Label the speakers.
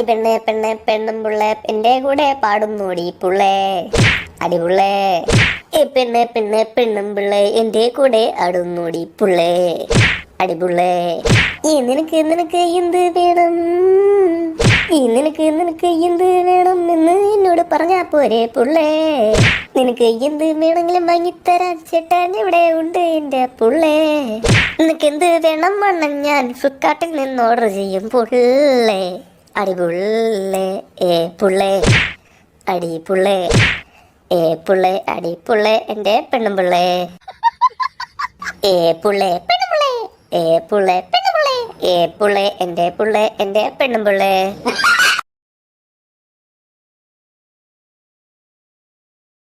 Speaker 1: പെണ്ണെ പെണ്ണെ പെണ്ണും പുള്ളേ എന്റെ കൂടെ പാടുന്നോടി പുള്ളേ അടിപുള്ളേ. പെണ്ണെ പെണ്ണെ പെണ്ണും പിള്ളേ എന്റെ കൂടെ ആടുന്നോടി പുള്ളേ അടിപുള്ളേ. നിനക്ക് നിനക്ക് എന്ത് വേണം, നിനക്ക് നിനക്ക് എന്ത് വേണം എന്ന് എന്നോട് പറഞ്ഞാ പോരെ പുള്ളേ. നിനക്ക് എന്ത് വേണമെങ്കിലും വാങ്ങിത്തരാൻ ചേട്ടൻ ഇവിടെ ഉണ്ട് എന്റെ പുള്ളേ. നിനക്ക് എന്ത് വേണം വേണം ഞാൻ ഫ്ലിപ്കാർട്ടിൽ നിന്ന് ഓർഡർ ചെയ്യും പുള്ളേ അടിപുള്ളേ. പുള്ളേ അടിപുള്ളേ. പുള്ളേ അടിപുള്ളേ എന്റെ പെണ്ണും പിള്ളേ. പുള്ളേ പെണ്ണുപിള്ളേ. പുള്ളേ പെണ്ണുപിള്ളേ. പുള്ളേ എന്റെ പുള്ളേ എന്റെ പെണ്ണും പിള്ളേ.